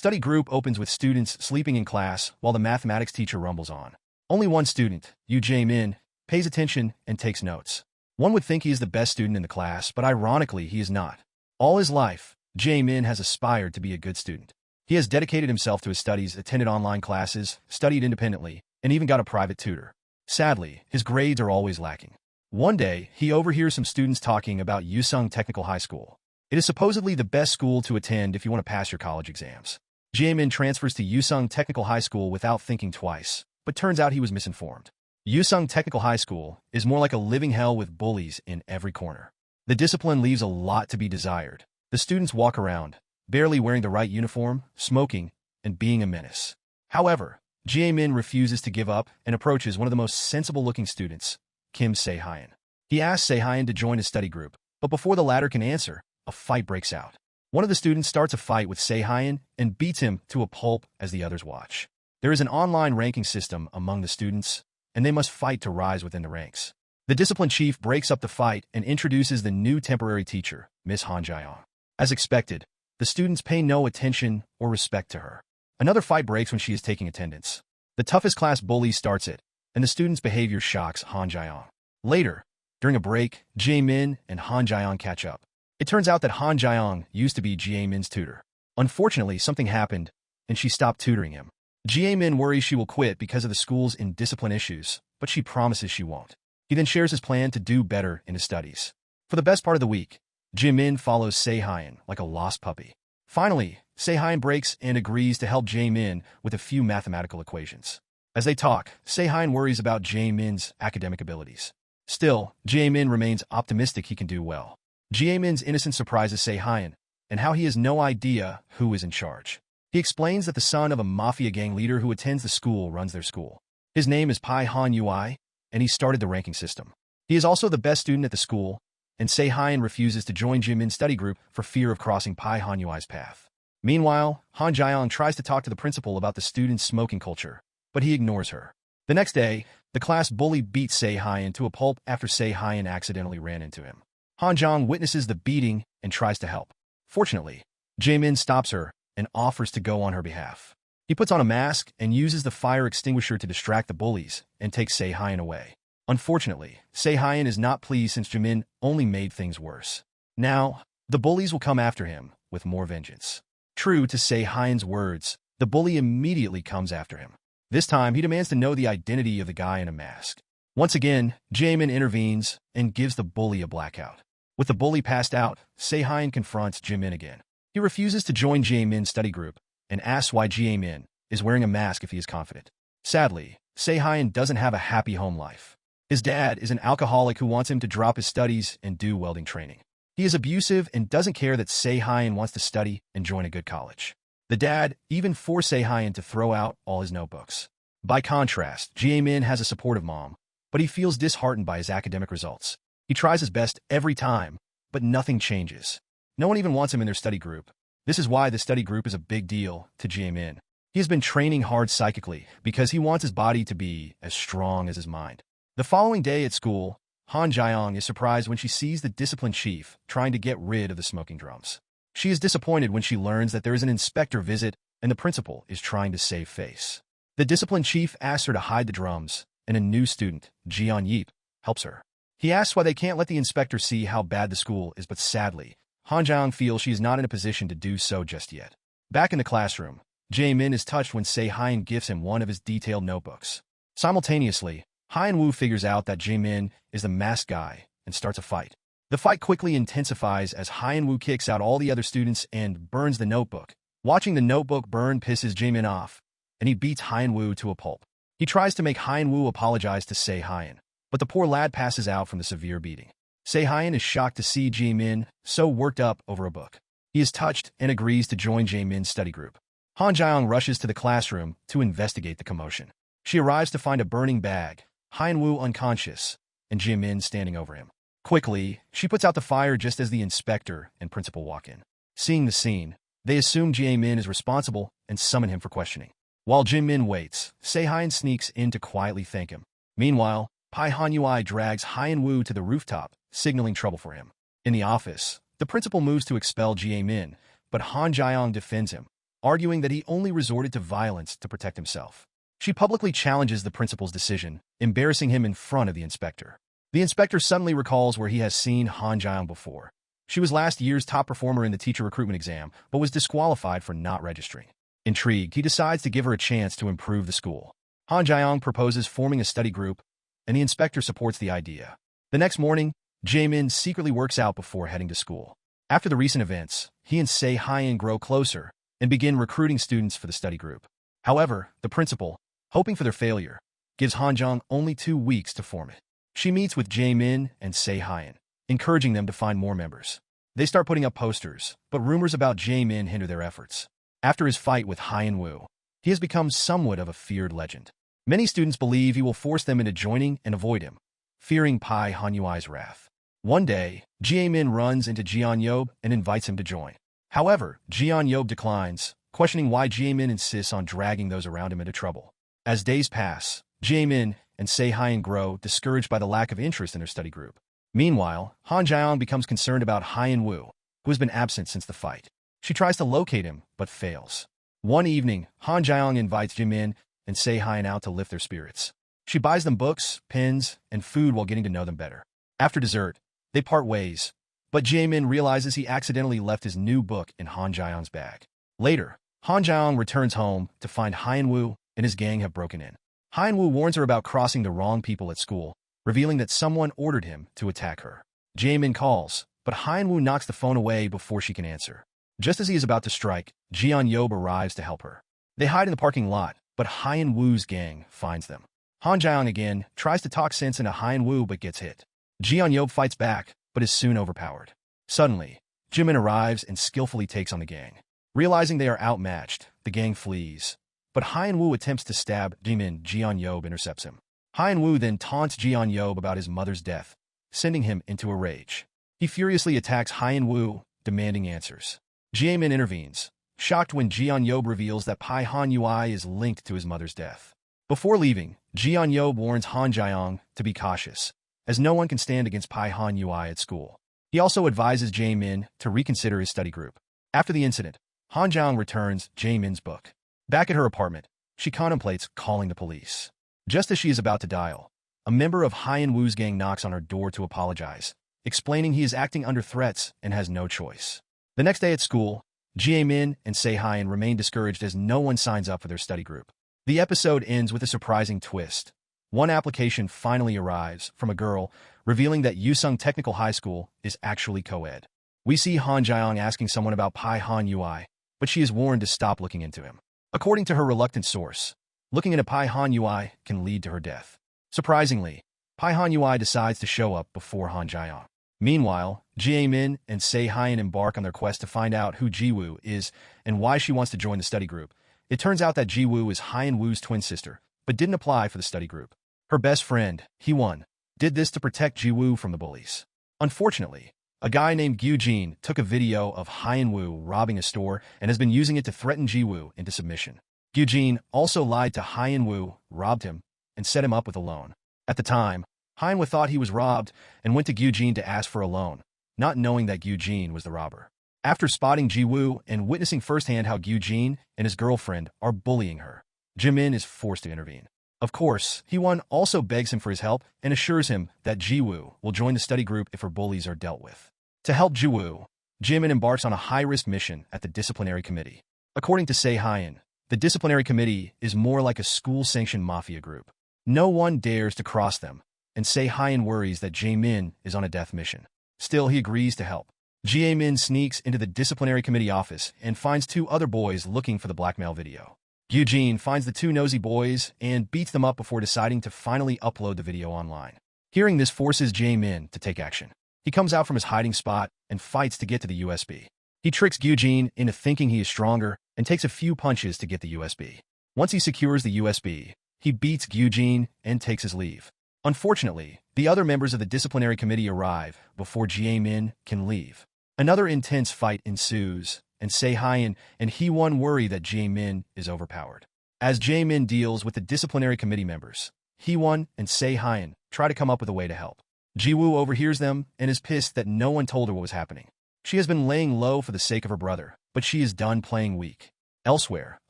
study group opens with students sleeping in class while the mathematics teacher rumbles on. Only one student, Yu Jae-min, pays attention and takes notes. One would think he is the best student in the class, but ironically, he is not. All his life, Jae-min has aspired to be a good student. He has dedicated himself to his studies, attended online classes, studied independently, and even got a private tutor. Sadly, his grades are always lacking. One day, he overhears some students talking about Yusung Technical High School. It is supposedly the best school to attend if you want to pass your college exams. Jae-min transfers to Yusung Technical High School without thinking twice, but turns out he was misinformed. Yusung Technical High School is more like a living hell with bullies in every corner. The discipline leaves a lot to be desired. The students walk around, barely wearing the right uniform, smoking, and being a menace. However, Jae-min refuses to give up and approaches one of the most sensible-looking students, Kim Se-hyun. He asks Se-hyun to join his study group, but before the latter can answer, a fight breaks out. One of the students starts a fight with Se-hyun and beats him to a pulp as the others watch. There is an online ranking system among the students, and they must fight to rise within the ranks. The discipline chief breaks up the fight and introduces the new temporary teacher, Miss Han Jae-young. As expected, the students pay no attention or respect to her. Another fight breaks when she is taking attendance. The toughest class bully starts it, and the students' behavior shocks Han Jae-young. Later, during a break, Jae-min and Han Jae-young catch up. It turns out that Han Jae-young used to be Jae-min's tutor. Unfortunately, something happened, and she stopped tutoring him. Jae-min worries she will quit because of the school's indiscipline issues, but she promises she won't. He then shares his plan to do better in his studies. For the best part of the week, Jae-min follows Se-hyun like a lost puppy. Finally, Se-hyun breaks and agrees to help Jae-min with a few mathematical equations. As they talk, Se-hyun worries about Jae-min's academic abilities. Still, Jae-min remains optimistic he can do well. Jae-min's innocence surprises Se-hyun, and how he has no idea who is in charge. He explains that the son of a mafia gang leader who attends the school runs their school. His name is Pai Han Ui, and he started the ranking system. He is also the best student at the school, and Se-hyun refuses to join Jae-min's study group for fear of crossing Pai Han Ui's path. Meanwhile, Han Jae-young tries to talk to the principal about the students' smoking culture, but he ignores her. The next day, the class bully beats Se-hyun to a pulp after Se-hyun accidentally ran into him. Han Jae-young witnesses the beating and tries to help. Fortunately, Jae-min stops her and offers to go on her behalf. He puts on a mask and uses the fire extinguisher to distract the bullies and takes Se-hyun away. Unfortunately, Se-hyun is not pleased since Jae-min only made things worse. Now, the bullies will come after him with more vengeance. True to Se-hyun's words, the bully immediately comes after him. This time, he demands to know the identity of the guy in a mask. Once again, Jae-min intervenes and gives the bully a blackout. With the bully passed out, Se-hyun confronts Jae-min again. He refuses to join Jae-min's study group and asks why Jae-min is wearing a mask if he is confident. Sadly, Se-hyun doesn't have a happy home life. His dad is an alcoholic who wants him to drop his studies and do welding training. He is abusive and doesn't care that Se-hyun wants to study and join a good college. The dad even forced Se-hyun to throw out all his notebooks. By contrast, Jae-min has a supportive mom, but he feels disheartened by his academic results. He tries his best every time, but nothing changes. No one even wants him in their study group. This is why the study group is a big deal to Jae-min. He has been training hard psychically because he wants his body to be as strong as his mind. The following day at school, Han Jae-young is surprised when she sees the discipline chief trying to get rid of the smoking drums. She is disappointed when she learns that there is an inspector visit and the principal is trying to save face. The discipline chief asks her to hide the drums, and a new student, Jeon Yeep, helps her. He asks why they can't let the inspector see how bad the school is, but sadly, Han Jae-young feels she is not in a position to do so just yet. Back in the classroom, Jae-min is touched when Se-hyun gives him one of his detailed notebooks. Simultaneously, Hyun-woo figures out that Jae-min is the masked guy and starts a fight. The fight quickly intensifies as Hyun-woo kicks out all the other students and burns the notebook. Watching the notebook burn pisses Jae-min off, and he beats Hyun-woo to a pulp. He tries to make Hyun-woo apologize to Se-hyun, but the poor lad passes out from the severe beating. Se-hyun is shocked to see Jae-min so worked up over a book. He is touched and agrees to join Jae-min's study group. Han Jae-young rushes to the classroom to investigate the commotion. She arrives to find a burning bag, Hyun-woo unconscious, and Jae-min standing over him. Quickly, she puts out the fire just as the inspector and principal walk in. Seeing the scene, they assume Jae-min is responsible and summon him for questioning. While Jae-min waits, Se-hyun sneaks in to quietly thank him. Meanwhile, Pai Han Ui drags Hyun-woo to the rooftop, signaling trouble for him. In the office, the principal moves to expel Jae-min, but Han Jae-young defends him. arguing that he only resorted to violence to protect himself. She publicly challenges the principal's decision, embarrassing him in front of the inspector. The inspector suddenly recalls where he has seen Han Jiang before. She was last year's top performer in the teacher recruitment exam, but was disqualified for not registering. Intrigued, he decides to give her a chance to improve the school. Han Jiang proposes forming a study group, and the inspector supports the idea. The next morning, Jae-min secretly works out before heading to school. After the recent events, he and Se-hyun grow closer and begin recruiting students for the study group. However, the principal, hoping for their failure, gives Han Jiang only 2 weeks to form it. She meets with Jae-min and Se-hyun, encouraging them to find more members. They start putting up posters, but rumors about Jae-min hinder their efforts. After his fight with Hyun-woo, he has become somewhat of a feared legend. Many students believe he will force them into joining and avoid him, fearing Pai Han-yui's wrath. One day, Jae-min runs into Jeon-yob and invites him to join. However, Jeon-yob declines, questioning why Jae-min insists on dragging those around him into trouble. As days pass, Jae-min and Se-hyun grow, discouraged by the lack of interest in their study group. Meanwhile, Han Jiang becomes concerned about Hyun-woo, who has been absent since the fight. She tries to locate him, but fails. One evening, Han Jiang invites Jae-min and Se-hyun out to lift their spirits. She buys them books, pens, and food while getting to know them better. After dessert, they part ways, but Jae-min realizes he accidentally left his new book in Han Jiang's bag. Later, Han Jiang returns home to find Hyun-woo and his gang have broken in. Hyun-woo warns her about crossing the wrong people at school, revealing that someone ordered him to attack her. Jae-min calls, but Hyun-woo knocks the phone away before she can answer. Just as he is about to strike, Jeon-yob arrives to help her. They hide in the parking lot, but Hyun-woo's gang finds them. Han Jiang again tries to talk sense into Hyun-woo but gets hit. Jeon-yob fights back, but is soon overpowered. Suddenly, Jimin arrives and skillfully takes on the gang. Realizing they are outmatched, the gang flees. But Hyun-woo attempts to stab Jimin. Jeon-yob intercepts him. Hyun-woo then taunts Jeon-yob about his mother's death, sending him into a rage. He furiously attacks Hyun-woo, demanding answers. Jae-min intervenes, shocked when Jeon-yob reveals that Pai Han-yui is linked to his mother's death. Before leaving, Jeon-yob warns Han Jiang to be cautious, as no one can stand against Pai Han-yui at school. He also advises Jae-min to reconsider his study group. After the incident, Han Jiang returns Jae-min's book. Back at her apartment, she contemplates calling the police. Just as she is about to dial, a member of Hyun-woo's gang knocks on her door to apologize, explaining he is acting under threats and has no choice. The next day at school, Jae-min and Se-hyun remain discouraged as no one signs up for their study group. The episode ends with a surprising twist. One application finally arrives from a girl, revealing that Yusung Technical High School is actually co-ed. We see Han Jiang asking someone about Pai Han-yui, but she is warned to stop looking into him. According to her reluctant source, looking into Pai Han-yui can lead to her death. Surprisingly, Pai Han-yui decides to show up before Han Jiang. Meanwhile, Jae-min and Se-hyun embark on their quest to find out who Ji-woo is and why she wants to join the study group. It turns out that Ji-woo is Hyun-woo's twin sister, but didn't apply for the study group. Her best friend, Hee-won, did this to protect Ji-woo from the bullies. Unfortunately, a guy named Gyu-jin took a video of Hyun-woo robbing a store and has been using it to threaten Ji-woo into submission. Gyu-jin also lied to Hyun-woo, robbed him, and set him up with a loan. At the time, Hyun-woo thought he was robbed and went to Gyu-jin to ask for a loan, not knowing that Gyu-jin was the robber. After spotting Ji-woo and witnessing firsthand how Gyu-jin and his girlfriend are bullying her, Jimin is forced to intervene. Of course, Hee-won also begs him for his help and assures him that Ji-woo will join the study group if her bullies are dealt with. To help Ji-woo, Jimin embarks on a high-risk mission at the disciplinary committee. According to Se-hyun, the disciplinary committee is more like a school-sanctioned mafia group. No one dares to cross them, and Se-hyun worries that Jae-min is on a death mission. Still, he agrees to help. Jae-min sneaks into the disciplinary committee office and finds 2 other boys looking for the blackmail video. Gyu-jin finds the 2 nosy boys and beats them up before deciding to finally upload the video online. Hearing this forces Jae-min to take action. He comes out from his hiding spot and fights to get to the USB. He tricks Gyu-jin into thinking he is stronger and takes a few punches to get the USB. Once he secures the USB, he beats Gyu-jin and takes his leave. Unfortunately, the other members of the disciplinary committee arrive before Jae-min can leave. Another intense fight ensues, and Se-hyun and Hee-won worry that Jae-min is overpowered. As Jae-min deals with the disciplinary committee members, Hee-won and Se-hyun try to come up with a way to help. Ji-woo overhears them and is pissed that no one told her what was happening. She has been laying low for the sake of her brother, but she is done playing weak. Elsewhere,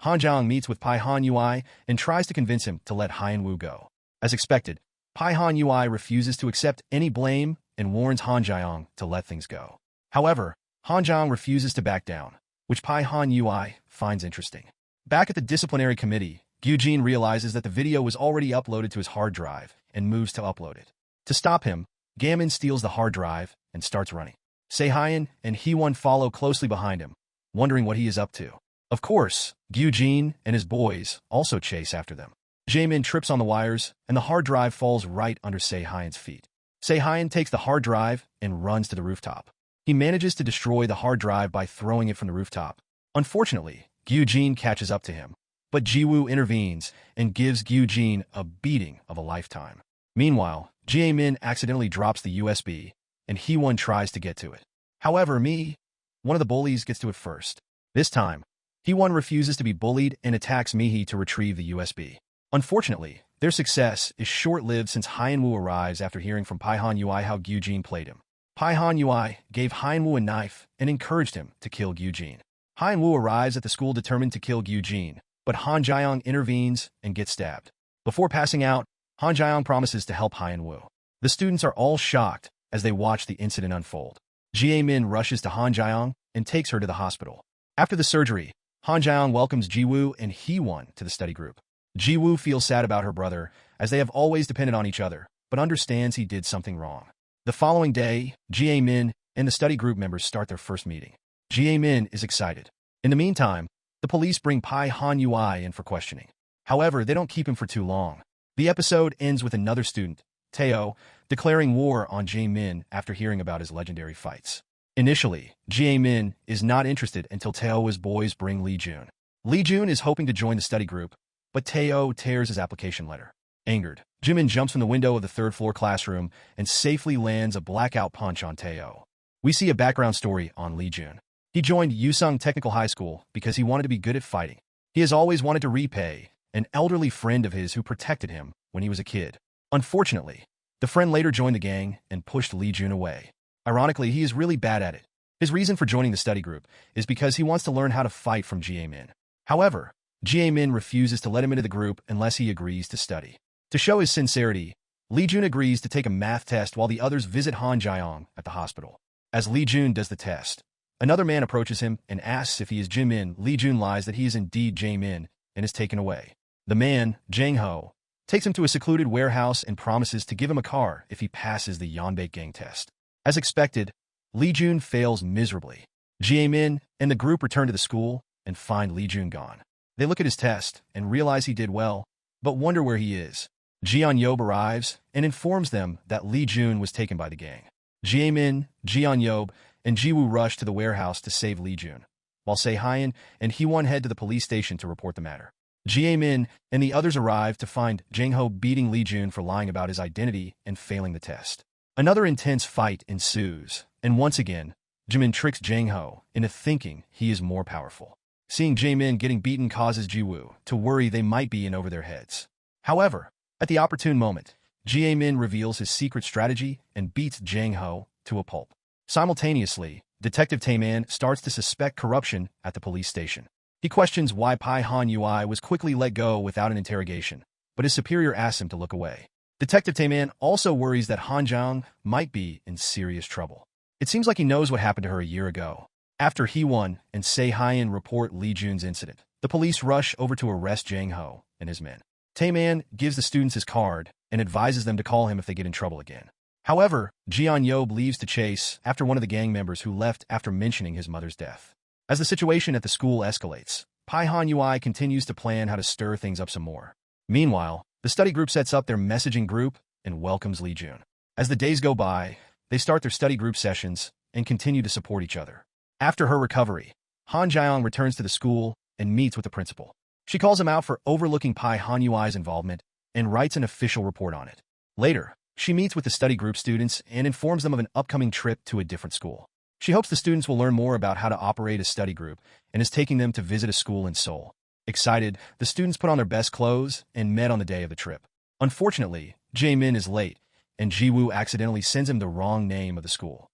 Han Jiang meets with Pai Han Yui and tries to convince him to let Hyen Woo go. As expected, Pai Han Yui refuses to accept any blame and warns Han Jiang to let things go. However, Han Jiang refuses to back down, which Pai Han Yui finds interesting. Back at the disciplinary committee, Gyujin realizes that the video was already uploaded to his hard drive and moves to upload it. To stop him, Gamin steals the hard drive and starts running. Se-hyun and Hee-won follow closely behind him, wondering what he is up to. Of course, Gyujin and his boys also chase after them. Jaemin trips on the wires, and the hard drive falls right under Se-hyun's feet. Se-hyun takes the hard drive and runs to the rooftop. He manages to destroy the hard drive by throwing it from the rooftop. Unfortunately, Gyujin catches up to him, but Jiwoo intervenes and gives Gyujin a beating of a lifetime. Meanwhile, Jaemin accidentally drops the USB, and Hee-won tries to get to it. However, one of the bullies, gets to it first. This time, Hee-won refuses to be bullied and attacks Mihi to retrieve the USB. Unfortunately, their success is short-lived since Hyen Woo arrives after hearing from Pai Han Yui how Gyujin played him. Pai Han Yui gave Hyen Woo a knife and encouraged him to kill Gyujin. Hyen Woo arrives at the school determined to kill Gyujin, but Han Jiang intervenes and gets stabbed. Before passing out, Han Jiang promises to help Hyen Woo. The students are all shocked as they watch the incident unfold. Jaemin rushes to Han Jiang and takes her to the hospital. After the surgery, Han Jiang welcomes Jiwoo and Hee-won to the study group. Jiwoo feels sad about her brother, as they have always depended on each other, but understands he did something wrong. The following day, Jaemin and the study group members start their first meeting. Jaemin is excited. In the meantime, the police bring Pai Han Yui in for questioning. However, they don't keep him for too long. The episode ends with another student, Tae-oh, declaring war on Jaemin after hearing about his legendary fights. Initially, Jaemin is not interested until Tae-oh's boys bring Lee Jun. Lee Jun is hoping to join the study group, but Tae-oh tears his application letter. Angered, Jimin jumps from the window of the third-floor classroom and safely lands a blackout punch on Tae-oh. We see a background story on Lee Jun. He joined Yusung Technical High School because he wanted to be good at fighting. He has always wanted to repay an elderly friend of his who protected him when he was a kid. Unfortunately, the friend later joined the gang and pushed Lee Jun away. Ironically, he is really bad at it. His reason for joining the study group is because he wants to learn how to fight from Jaemin. However, Jaemin refuses to let him into the group unless he agrees to study. To show his sincerity, Lee Jun agrees to take a math test while the others visit Han Jiang at the hospital. As Lee Jun does the test, another man approaches him and asks if he is Jimin. Lee Jun lies that he is indeed Jaemin and is taken away. The man, Jang Ho, takes him to a secluded warehouse and promises to give him a car if he passes the Yeonbaek gang test. As expected, Lee Jun fails miserably. Jaemin and the group return to the school and find Lee Jun gone. They look at his test and realize he did well, but wonder where he is. Jeon-yob arrives and informs them that Lee Jun was taken by the gang. Jaemin, Jeon-yob, and Jiwoo rush to the warehouse to save Lee Jun, while Se-hyun and Hee-won head to the police station to report the matter. Jaemin and the others arrive to find Jang Ho beating Lee Jun for lying about his identity and failing the test. Another intense fight ensues, and once again, Jimin tricks Jang Ho into thinking he is more powerful. Seeing Jaemin getting beaten causes Jiwoo to worry they might be in over their heads. However, at the opportune moment, Jaemin reveals his secret strategy and beats Jang Ho to a pulp. Simultaneously, Detective Taeman starts to suspect corruption at the police station. He questions why Pai Han Yui was quickly let go without an interrogation, but his superior asks him to look away. Detective Taeman also worries that Han Jiang might be in serious trouble. It seems like he knows what happened to her a year ago. After Hee-won and Se-hyun report Lee Jun's incident, the police rush over to arrest Jang Ho and his men. Taeman gives the students his card and advises them to call him if they get in trouble again. However, Jeon-yob leaves to chase after one of the gang members who left after mentioning his mother's death. As the situation at the school escalates, Pai Han Yui continues to plan how to stir things up some more. Meanwhile, the study group sets up their messaging group and welcomes Lee Jun. As the days go by, they start their study group sessions and continue to support each other. After her recovery, Han Jiang returns to the school and meets with the principal. She calls him out for overlooking Pai Han Yui's involvement and writes an official report on it. Later, she meets with the study group students and informs them of an upcoming trip to a different school. She hopes the students will learn more about how to operate a study group and is taking them to visit a school in Seoul. Excited, the students put on their best clothes and met on the day of the trip. Unfortunately, Jaemin is late, and Jiwoo accidentally sends him the wrong name of the school.